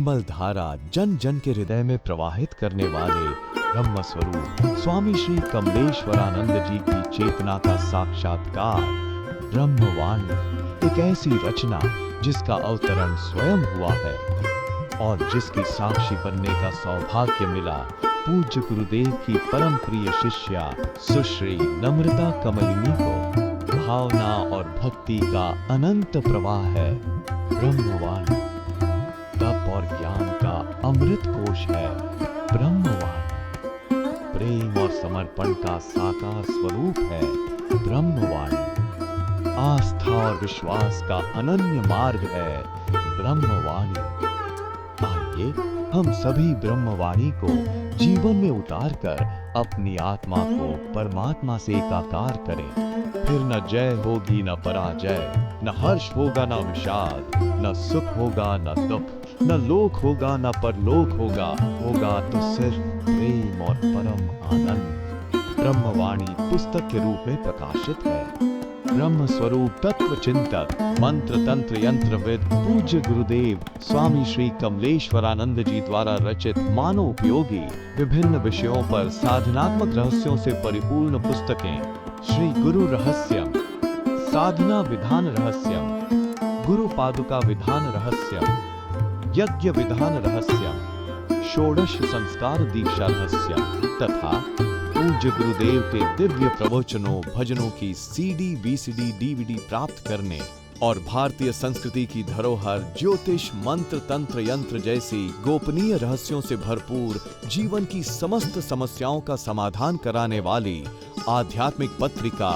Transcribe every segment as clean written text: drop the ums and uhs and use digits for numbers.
निर्मल धारा जन जन के हृदय में प्रवाहित करने वाले ब्रह्म स्वरूप स्वामी श्री कमलेश्वरानंद जी की चेतना का साक्षात्कार ब्रह्मवाणी, एक ऐसी रचना जिसका अवतरण स्वयं हुआ है और जिसकी साक्षी बनने का सौभाग्य मिला पूज्य गुरुदेव की परम प्रिय शिष्या सुश्री नम्रता कमलिनी को। भावना और भक्ति का अनंत प्रवाह है ब्रह्मवाणी, तप और ज्ञान का अमृत कोश है ब्रह्मवाणी, प्रेम और समर्पण का साकार स्वरूप है ब्रह्मवाणी, आस्था और विश्वास का अनन्य मार्ग है ब्रह्मवाणी। आइए हम सभी ब्रह्मवाणी को जीवन में उतारकर अपनी आत्मा को परमात्मा से एकाकार करें। फिर न जय होगी न पराजय, न हर्ष होगा न विषाद, न सुख होगा न दुख, न लोक होगा न परलोक होगा, होगा तो सिर्फ प्रेम और परम आनंद। ब्रह्मवाणी पुस्तक के रूप में प्रकाशित है। ब्रह्म स्वरूप तत्व चिंतक मंत्र तंत्र यंत्रविद पूज्य गुरुदेव स्वामी श्री कमलेश्वरानंद जी द्वारा रचित मानव उपयोगी विभिन्न विषयों पर साधनात्मक रहस्यों से परिपूर्ण पुस्तकें श्री गुरु रहस्यम, साधना विधान रहस्यम, गुरु पादुका विधान रहस्यम, यज्ञ विधान रहस्यम, षोडश संस्कार दीक्षा रहस्यम तथा पूज्य गुरुदेव के दिव्य प्रवचनों भजनों की सीडी वीसीडी डीवीडी प्राप्त करने और भारतीय संस्कृति की धरोहर ज्योतिष मंत्र तंत्र यंत्र जैसी गोपनीय रहस्यों से भरपूर जीवन की समस्त समस्याओं का समाधान कराने वाली आध्यात्मिक पत्रिका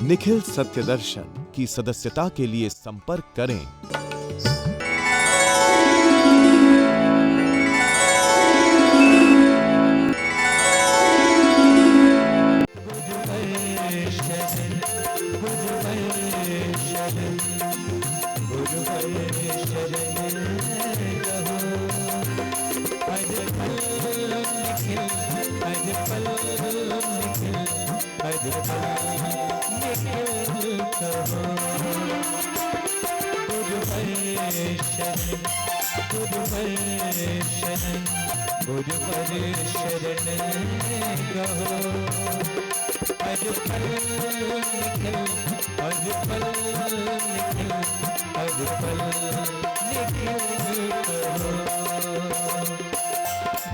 निखिल सत्य दर्शन की सदस्यता के लिए संपर्क करें।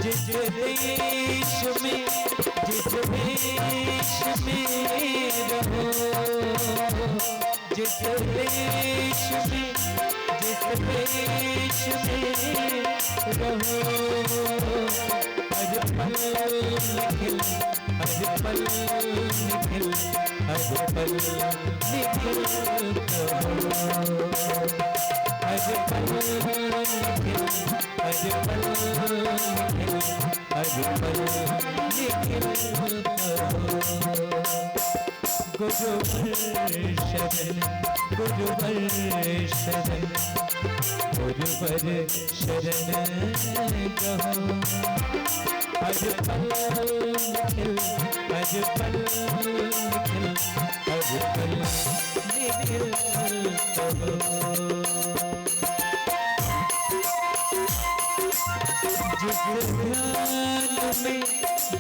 जिस देश में जिस देश में रहो, जिस देश में जिस देश में रहो, हर पल निखिल, हर पल निखिल, हर पल निखिल कहो, हर पल निखिल, हर पल निखिल, हर पल निखिल कहो। गुरुवर शरण, गुरुवर शरण, गुरुवर शरण कहो, हर पल निखिल, हर पल निखिल, हर पल निखिल कहो। जिस ध्यान में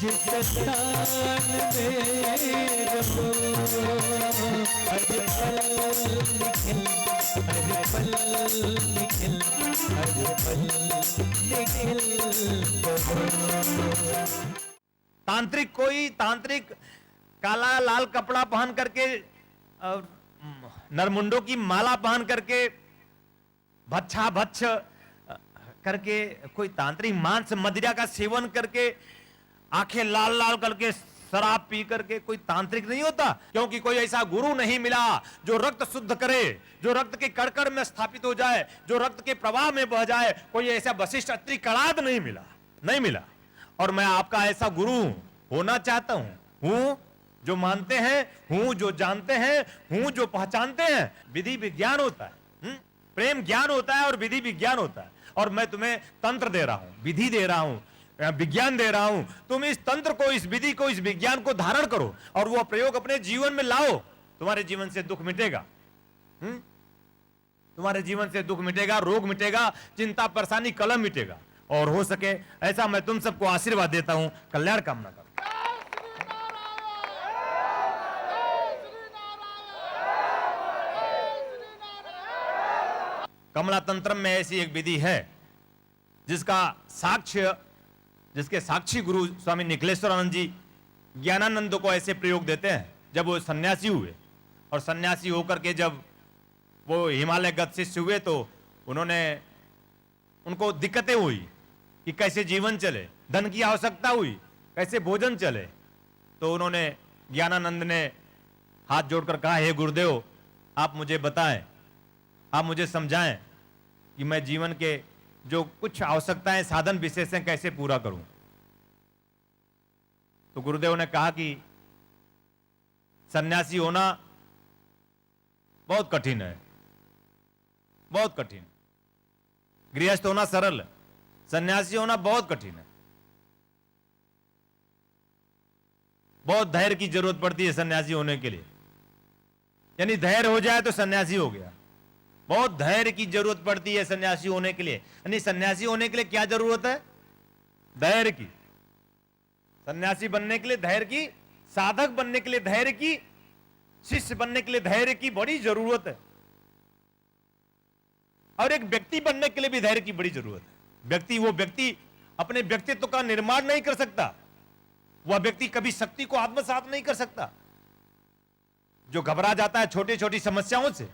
जिस स्थान में रहो, हर पल निखिल, हर पल निखिल, हर पल निखिल कहो। तांत्रिक काला लाल कपड़ा पहन करके, नरमुंडों की माला पहन करके, भच्छा भच्छ करके, कोई तांत्रिक मांस मदिरा का सेवन करके, आंखें लाल लाल करके, शराब पी करके कोई तांत्रिक नहीं होता। क्योंकि कोई ऐसा गुरु नहीं मिला जो रक्त शुद्ध करे, जो रक्त के कड़कड़ में स्थापित हो जाए, जो रक्त के प्रवाह में बह जाए। कोई ऐसा वशिष्ठ अत्रि कणाद नहीं मिला, नहीं मिला। और मैं आपका ऐसा गुरु होना चाहता हूं जो मानते हैं, हूं जो जानते हैं, हूं जो पहचानते हैं। विधि विज्ञान होता है, प्रेम ज्ञान होता है और विधि विज्ञान होता है। और मैं तुम्हें तंत्र दे रहा हूं, विधि दे रहा हूं, विज्ञान दे रहा हूं। तुम इस तंत्र को, इस विधि को, इस विज्ञान को धारण करो और वो प्रयोग अपने जीवन में लाओ, तुम्हारे जीवन से दुख मिटेगा। तुम्हारे जीवन से दुख मिटेगा, रोग मिटेगा, चिंता परेशानी कलम मिटेगा। और हो सके ऐसा मैं तुम सबको आशीर्वाद देता हूं, कल्याण कामना करूं। कमला तंत्र में ऐसी एक विधि है जिसके साक्षी गुरु स्वामी निखिलेश्वरानंद जी ज्ञानानंद को ऐसे प्रयोग देते हैं। जब वो सन्यासी हुए और सन्यासी होकर के जब वो हिमालय गत शिष्य हुए तो उनको दिक्कतें हुई कि कैसे जीवन चले, धन की आवश्यकता हुई, कैसे भोजन चले। तो उन्होंने ज्ञानानंद ने हाथ जोड़कर कहा, हे गुरुदेव, आप मुझे बताएं, आप मुझे समझाएं कि मैं जीवन के जो कुछ आवश्यकताएं, साधन विशेष हैं, कैसे पूरा करूं। तो गुरुदेव ने कहा कि सन्यासी होना बहुत कठिन है, बहुत कठिन। गृहस्थ होना सरल है, सन्यासी होना बहुत कठिन है। बहुत धैर्य की जरूरत पड़ती है सन्यासी होने के लिए। यानी धैर्य हो जाए तो सन्यासी हो गया। बहुत धैर्य की जरूरत पड़ती है सन्यासी होने के लिए। यानी सन्यासी होने के लिए क्या जरूरत है? धैर्य की। सन्यासी बनने के लिए धैर्य की, साधक बनने के लिए धैर्य की, शिष्य बनने के लिए धैर्य की बड़ी जरूरत है। और एक व्यक्ति बनने के लिए भी धैर्य की बड़ी जरूरत है। वो व्यक्ति अपने व्यक्तित्व का निर्माण नहीं कर सकता, वह व्यक्ति कभी शक्ति को आत्मसात नहीं कर सकता। जो घबरा जाता है छोटी छोटी समस्याओं से,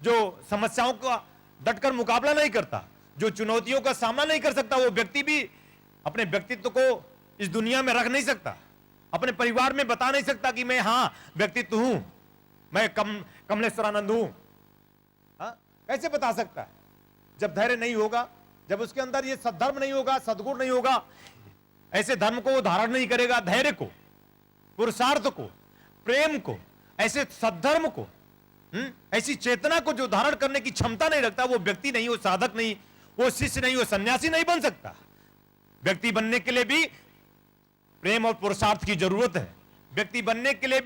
जो समस्याओं का डटकर मुकाबला नहीं करता, जो चुनौतियों का सामना नहीं कर सकता, वो व्यक्ति भी अपने व्यक्तित्व को इस दुनिया में रख नहीं सकता, अपने परिवार में बता नहीं सकता कि मैं व्यक्तित्व हूं, मैं कमलेश्वरानंद हूं। कैसे बता सकता है? जब धैर्य नहीं होगा, जब उसके अंदर ये सद्धर्म नहीं होगा, सद्गुण नहीं होगा, ऐसे धर्म को वो धारण नहीं करेगा, धैर्य को, पुरुषार्थ को, प्रेम को, ऐसे सद्धर्म को, ऐसी चेतना को जो धारण करने की क्षमता नहीं रखता, वो व्यक्ति नहीं, वो साधक नहीं, वो शिष्य नहीं, वो सन्यासी नहीं बन सकता। व्यक्ति बनने के लिए भी प्रेम और पुरुषार्थ की जरूरत है। व्यक्ति बनने के लिए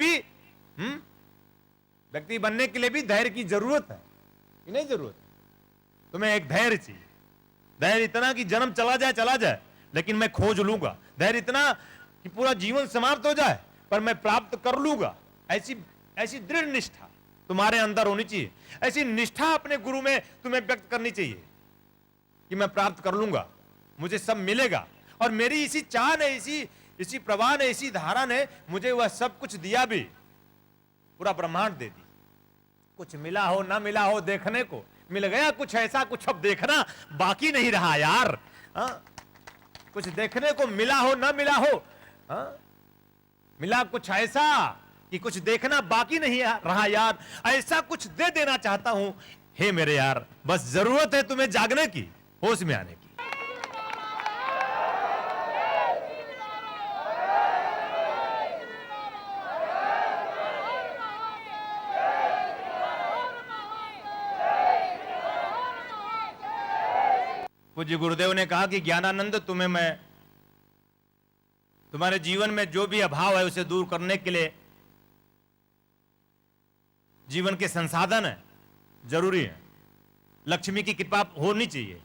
भी धैर्य की जरूरत है कि नहीं जरूरत? तुम्हें एक धैर्य चाहिए। धैर्य इतना कि जन्म चला जाए लेकिन मैं खोज लूंगा। धैर्य इतना कि पूरा जीवन समाप्त हो जाए पर मैं प्राप्त कर लूंगा। ऐसी दृढ़ निष्ठा तुम्हारे अंदर होनी चाहिए। ऐसी निष्ठा अपने गुरु में तुम्हें व्यक्त करनी चाहिए कि मैं प्राप्त कर लूंगा, मुझे सब मिलेगा। और मेरी इसी चाह ने, इसी प्रवाह ने, इसी धारा ने मुझे वह सब कुछ दिया भी, पूरा ब्रह्मांड दे दी। कुछ मिला हो ना मिला हो, देखने को मिल गया कुछ ऐसा, कुछ अब देखना बाकी नहीं रहा यार। कुछ देखने को मिला हो ना मिला हो, मिला कुछ ऐसा कि कुछ देखना बाकी नहीं रहा यार। ऐसा कुछ दे देना चाहता हूं हे मेरे यार। बस जरूरत है तुम्हें जागने की, होश में आने की। पूज्य गुरुदेव ने कहा कि ज्ञानानंद, तुम्हारे जीवन में जो भी अभाव है उसे दूर करने के लिए जीवन के संसाधन है, जरूरी है। लक्ष्मी की कृपा होनी चाहिए।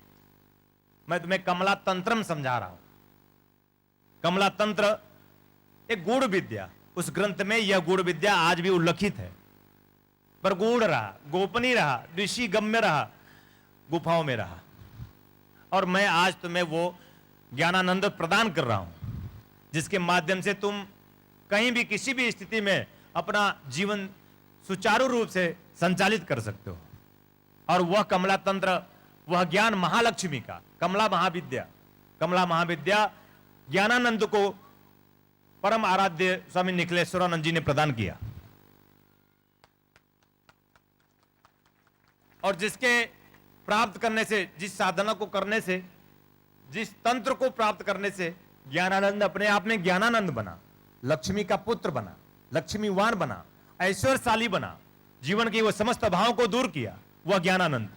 मैं तुम्हें कमला तंत्रम समझा रहा हूं। कमला तंत्र एक गूढ़ विद्या, उस ग्रंथ में यह गूढ़ विद्या आज भी उल्लिखित है, पर गूढ़ रहा, गोपनीय रहा, ऋषि गम्य रहा, गुफाओं में रहा। और मैं आज तुम्हें वो ज्ञानानंद प्रदान कर रहा हूं, जिसके माध्यम से तुम कहीं भी किसी भी स्थिति में अपना जीवन सुचारू रूप से संचालित कर सकते हो। और वह कमला तंत्र, वह ज्ञान महालक्ष्मी का कमला महाविद्या ज्ञानानंद को परम आराध्य स्वामी निखिलेश्वरानंद जी ने प्रदान किया। और जिसके प्राप्त करने से, जिस साधना को करने से, जिस तंत्र को प्राप्त करने से ज्ञानानंद अपने आप में ज्ञानानंद बना, लक्ष्मी का पुत्र बना, लक्ष्मीवान बना, ऐश्वर्यशाली बना, जीवन के वो समस्त अभावों को दूर किया, वह ज्ञानानंद,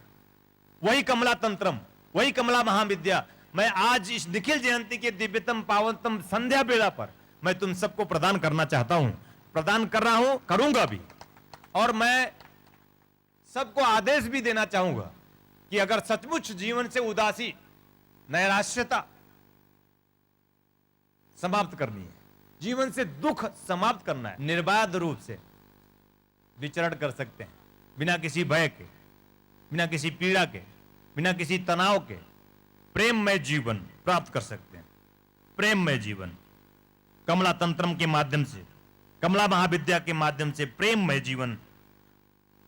वही कमला तंत्रम, वही कमला महाविद्या मैं आज इस निखिल जयंती के दिव्यतम पावनतम संध्या बेला पर मैं तुम सबको प्रदान करना चाहता हूं, प्रदान कर रहा हूं, करूंगा भी। और मैं सबको आदेश भी देना चाहूंगा कि अगर सचमुच जीवन से उदासी, नैराश्यता समाप्त करनी है, जीवन से दुख समाप्त करना है, निर्बाध रूप से विचरण कर सकते हैं, बिना किसी भय के, बिना किसी पीड़ा के, बिना किसी तनाव के प्रेममय जीवन प्राप्त कर सकते हैं। प्रेममय जीवन कमला तंत्रम के माध्यम से, कमला महाविद्या के माध्यम से प्रेममय जीवन,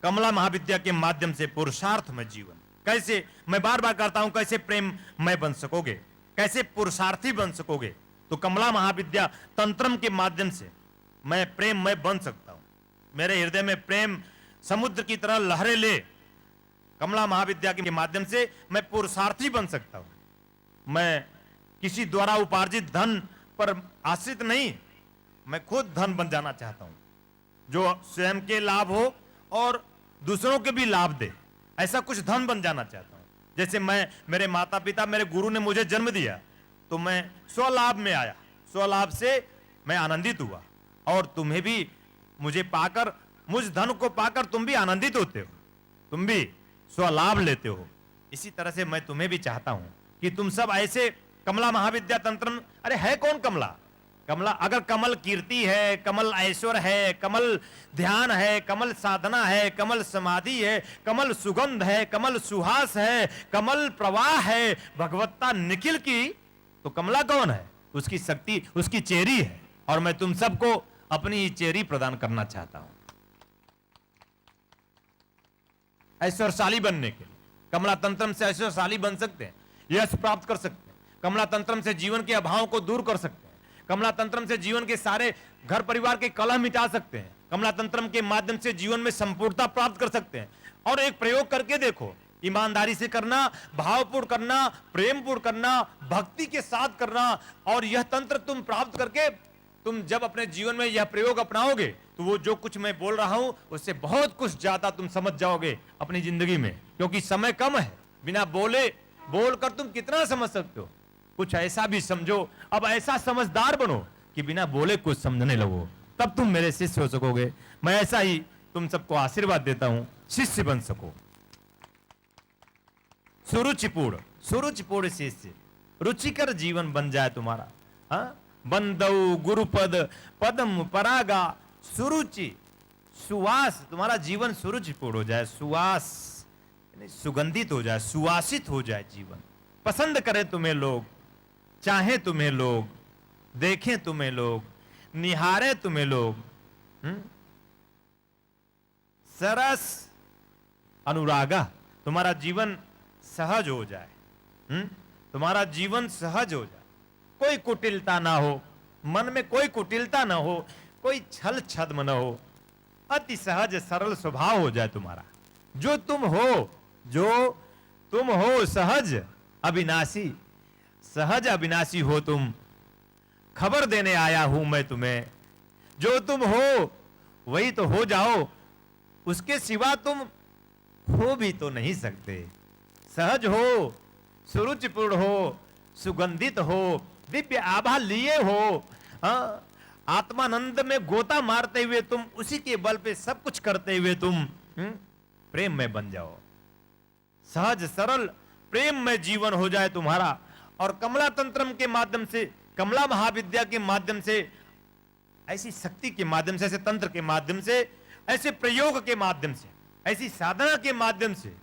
कमला महाविद्या के माध्यम से पुरुषार्थमय जीवन। कैसे, मैं बार बार कहता हूं, कैसे प्रेममय बन सकोगे, कैसे पुरुषार्थी बन सकोगे? तो कमला महाविद्या तंत्रम के माध्यम से मैं प्रेममय बन सकता हूं। मेरे हृदय में प्रेम समुद्र की तरह लहरें ले, कमला महाविद्या के माध्यम से मैं पुरुषार्थी बन सकता हूं। मैं किसी द्वारा उपार्जित धन पर आश्रित नहीं, मैं खुद धन बन जाना चाहता हूं, जो स्वयं के लाभ हो और दूसरों के भी लाभ दे। ऐसा कुछ धन बन जाना चाहता हूं। जैसे मेरे माता पिता, मेरे गुरु ने मुझे जन्म दिया तो मैं स्वलाभ में आया, स्वलाभ से मैं आनंदित हुआ, और तुम्हें भी मुझे पाकर, मुझ धन को पाकर तुम भी आनंदित होते हो, तुम भी स्वलाभ लेते हो। इसी तरह से मैं तुम्हें भी चाहता हूं कि तुम सब ऐसे कमला महाविद्या तंत्र। अरे है कौन कमला? कमला, अगर कमल कीर्ति है, कमल ऐश्वर्य है, कमल ध्यान है, कमल साधना है, कमल समाधि है, कमल सुगंध है, कमल सुहास है, कमल प्रवाह है, भगवत्ता निखिल की, तो कमला कौन है? उसकी शक्ति, उसकी चेरी है। और मैं तुम सबको अपनी चेरी प्रदान करना चाहता हूं ऐश्वर्यशाली बनने के लिए। कमला तंत्रम से ऐश्वर्यशाली बन सकते हैं, यश प्राप्त कर सकते हैं। कमला तंत्रम से जीवन के अभावों को दूर कर सकते हैं। कमला तंत्रम से जीवन के सारे घर परिवार के कलह मिटा सकते हैं। कमला तंत्रम के माध्यम से जीवन में संपूर्णता प्राप्त कर सकते हैं। और एक प्रयोग करके देखो, ईमानदारी से करना, भावपूर्ण करना, प्रेमपूर्ण करना, भक्ति के साथ करना, और यह तंत्र तुम प्राप्त करके तुम जब अपने जीवन में यह प्रयोग अपनाओगे तो वो जो कुछ मैं बोल रहा हूं उससे बहुत कुछ ज्यादा तुम समझ जाओगे अपनी जिंदगी में, क्योंकि समय कम है। बिना बोलकर तुम कितना समझ सकते हो? कुछ ऐसा भी समझो, अब ऐसा समझदार बनो कि बिना बोले कुछ समझने लगो, तब तुम मेरे शिष्य हो सकोगे। मैं ऐसा ही तुम सबको आशीर्वाद देता हूं, शिष्य बन सको। सुरुचिपूर्ण शिष्य, रुचिकर जीवन बन जाए तुम्हारा। हाँ, बंदौ गुरुपद पदम परागा सुरुचि, सुवास, तुम्हारा जीवन सुरुचिपूर्ण हो जाए, सुवास सुगंधित हो जाए, सुवासित हो जाए जीवन। पसंद करें तुम्हें लोग, चाहे तुम्हें लोग, देखें तुम्हें लोग, निहारे तुम्हें लोग। सरस अनुरागा, तुम्हारा जीवन सहज हो जाए। तुम्हारा जीवन सहज हो जाए, कोई कुटिलता ना हो, मन में कोई कुटिलता ना हो, कोई छल छद्म ना हो, अति सहज सरल स्वभाव हो जाए तुम्हारा। जो तुम हो सहज अविनाशी, सहज अविनाशी हो तुम। खबर देने आया हूं मैं तुम्हें, जो तुम हो वही तो हो जाओ, उसके सिवा तुम हो भी तो नहीं सकते। सहज हो, सुरुचिपूर्ण हो, सुगंधित हो, दिव्य आभा लिए हो, आत्मानंद में गोता मारते हुए तुम, उसी के बल पे सब कुछ करते हुए तुम प्रेम में बन जाओ। सहज सरल प्रेम में जीवन हो जाए तुम्हारा। और कमला तंत्रम के माध्यम से, कमला महाविद्या के माध्यम से, ऐसी शक्ति के माध्यम से, ऐसे तंत्र के माध्यम से, ऐसे प्रयोग के माध्यम से, ऐसी साधना के माध्यम से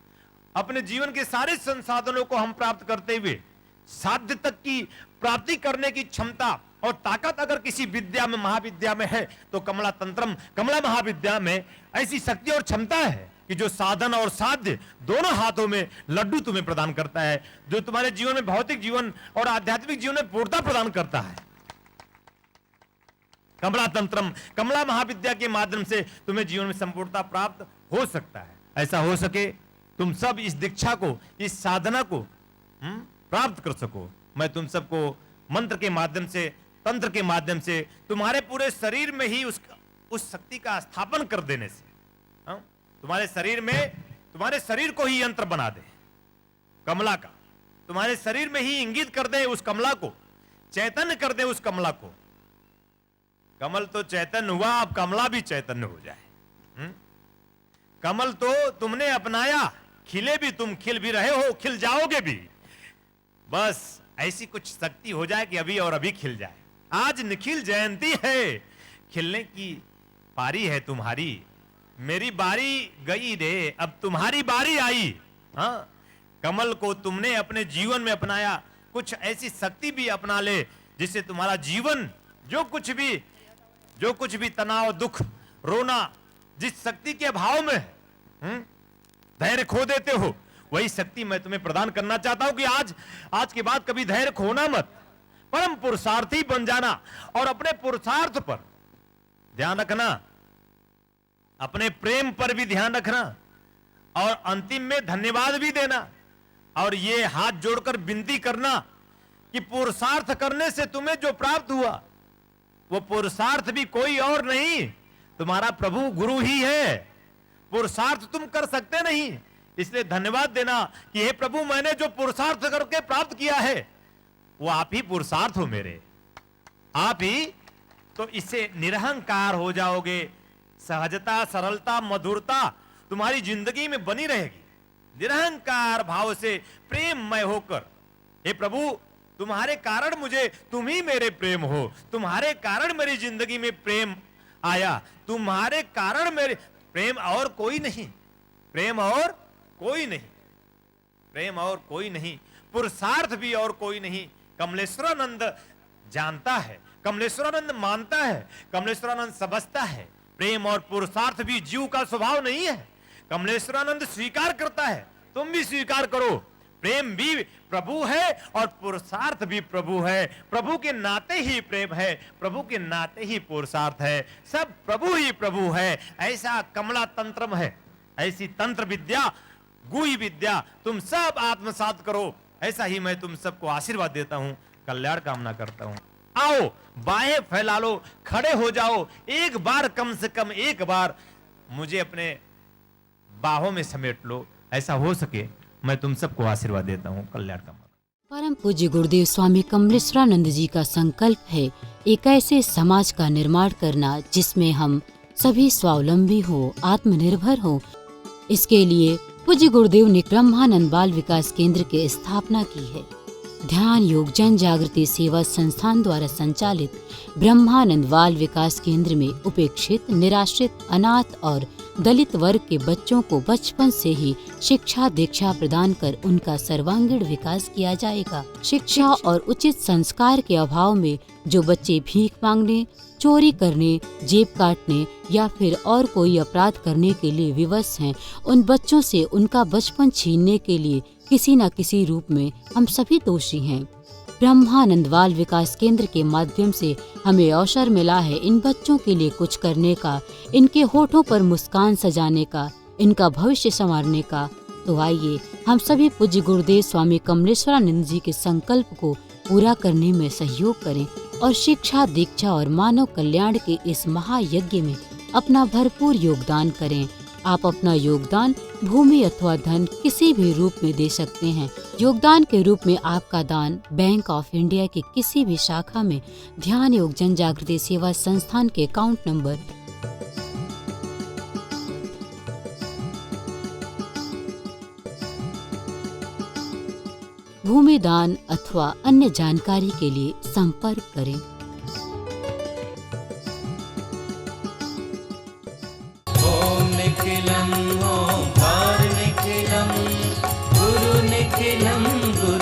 अपने जीवन के सारे संसाधनों को हम प्राप्त करते हुए साध्य तक की प्राप्ति करने की क्षमता और ताकत अगर किसी विद्या में, महाविद्या में है, तो कमला तंत्रम, कमला महाविद्या में ऐसी शक्ति और क्षमता है कि जो साधन और साध्य दोनों हाथों में लड्डू तुम्हें प्रदान करता है, जो तुम्हारे जीवन में भौतिक जीवन और आध्यात्मिक जीवन में पूर्णता प्रदान करता है। कमला तंत्रम, कमला महाविद्या के माध्यम से तुम्हें जीवन में संपूर्णता प्राप्त हो सकता है। ऐसा हो सके तुम सब इस दीक्षा को, इस साधना को प्राप्त कर सको। मैं तुम सबको मंत्र के माध्यम से, तंत्र के माध्यम से, तुम्हारे पूरे शरीर में ही उस शक्ति का स्थापन कर देने से, तुम्हारे शरीर में, तुम्हारे शरीर को ही यंत्र बना दे कमला का, तुम्हारे शरीर में ही इंगित कर दे उस कमला को, चैतन्य कर दे उस कमला को। कमल तो चैतन्य हुआ, अब कमला भी चैतन्य हो जाए। कमल तो तुमने अपनाया, खिले भी तुम, खिल भी रहे हो, खिल जाओगे भी। बस ऐसी कुछ शक्ति हो जाए कि अभी और अभी खिल जाए। आज निखिल जयंती है, खिलने की पारी है तुम्हारी। मेरी बारी गई रे, अब तुम्हारी बारी आई। हाँ, कमल को तुमने अपने जीवन में अपनाया, कुछ ऐसी शक्ति भी अपना ले जिससे तुम्हारा जीवन जो कुछ भी तनाव, दुख, रोना, जिस शक्ति के अभाव में है, धैर्य खो देते हो, वही शक्ति मैं तुम्हें प्रदान करना चाहता हूं कि आज के बाद कभी धैर्य खोना मत, परम पुरुषार्थी बन जाना और अपने पुरुषार्थ पर ध्यान रखना, अपने प्रेम पर भी ध्यान रखना और अंतिम में धन्यवाद भी देना और ये हाथ जोड़कर विनती करना कि पुरुषार्थ करने से तुम्हें जो प्राप्त हुआ वो पुरुषार्थ भी कोई और नहीं, तुम्हारा प्रभु गुरु ही है। पुरुषार्थ तुम कर सकते नहीं, इसलिए धन्यवाद देना कि हे प्रभु, मैंने जो पुरुषार्थ करके प्राप्त किया है वो आप ही पुरुषार्थ हो मेरे, आप ही। तो इससे निरहंकार हो जाओगे, सहजता, सरलता, मधुरता तुम्हारी जिंदगी में बनी रहेगी। निरहंकार भाव से प्रेममय होकर, हे प्रभु तुम्हारे कारण मुझे, तुम ही मेरे प्रेम हो, तुम्हारे कारण मेरी जिंदगी में प्रेम आया, तुम्हारे कारण मेरे प्रेम और कोई नहीं, प्रेम और कोई नहीं, प्रेम और कोई नहीं, पुरुषार्थ भी और कोई नहीं। कमलेश्वरानंद जानता है, कमलेश्वरानंद मानता है, कमलेश्वरानंद समझता है, प्रेम और पुरुषार्थ भी जीव का स्वभाव नहीं है। कमलेश्वरानंद स्वीकार करता है, तुम भी स्वीकार करो, प्रेम भी प्रभु है और पुरुषार्थ भी प्रभु है। प्रभु के नाते ही प्रेम है, प्रभु के नाते ही पुरुषार्थ है, सब प्रभु ही प्रभु है। ऐसा कमला तंत्रम है, ऐसी तंत्र विद्या, गुई विद्या तुम सब आत्मसात करो। ऐसा ही मैं तुम सबको आशीर्वाद देता हूं, कल्याण कामना करता हूं। आओ, बाहें फैला लो, खड़े हो जाओ, एक बार, कम से कम एक बार मुझे अपने बाहों में समेट लो। ऐसा हो सके मैं तुम सबको आशीर्वाद देता हूँ, कल्याण कामना। परम पूज्य गुरुदेव स्वामी कमलेश्वरानंद जी का संकल्प है एक ऐसे समाज का निर्माण करना जिसमें हम सभी स्वावलंबी हो, आत्मनिर्भर हो। इसके लिए पूज्य गुरुदेव ने ब्रह्मानंद बाल विकास केंद्र की स्थापना की है। ध्यान योग जन जागृति सेवा संस्थान द्वारा संचालित ब्रह्मानंद बाल विकास केंद्र में उपेक्षित, निराश्रित, अनाथ और दलित वर्ग के बच्चों को बचपन से ही शिक्षा दीक्षा प्रदान कर उनका सर्वांगीण विकास किया जाएगा। शिक्षा और उचित संस्कार के अभाव में जो बच्चे भीख मांगने, चोरी करने, जेब काटने या फिर और कोई अपराध करने के लिए विवश हैं, उन बच्चों से उनका बचपन छीनने के लिए किसी न किसी रूप में हम सभी दोषी हैं। ब्रह्मानंद बाल विकास केंद्र के माध्यम से हमें अवसर मिला है इन बच्चों के लिए कुछ करने का, इनके होठों पर मुस्कान सजाने का, इनका भविष्य संवारने का। तो आइए हम सभी पूज्य गुरुदेव स्वामी कमलेश्वरानंद जी के संकल्प को पूरा करने में सहयोग करें और शिक्षा, दीक्षा और मानव कल्याण के इस महायज्ञ में अपना भरपूर योगदान करें। आप अपना योगदान भूमि अथवा धन किसी भी रूप में दे सकते हैं। योगदान के रूप में आपका दान बैंक ऑफ इंडिया की किसी भी शाखा में ध्यान योग जन जागृति सेवा संस्थान के अकाउंट नंबर 'भूमि दान अथवा अन्य जानकारी के लिए संपर्क करें। ओम निखिलम ओंकार निखिलम गुरु निखिलम गुरु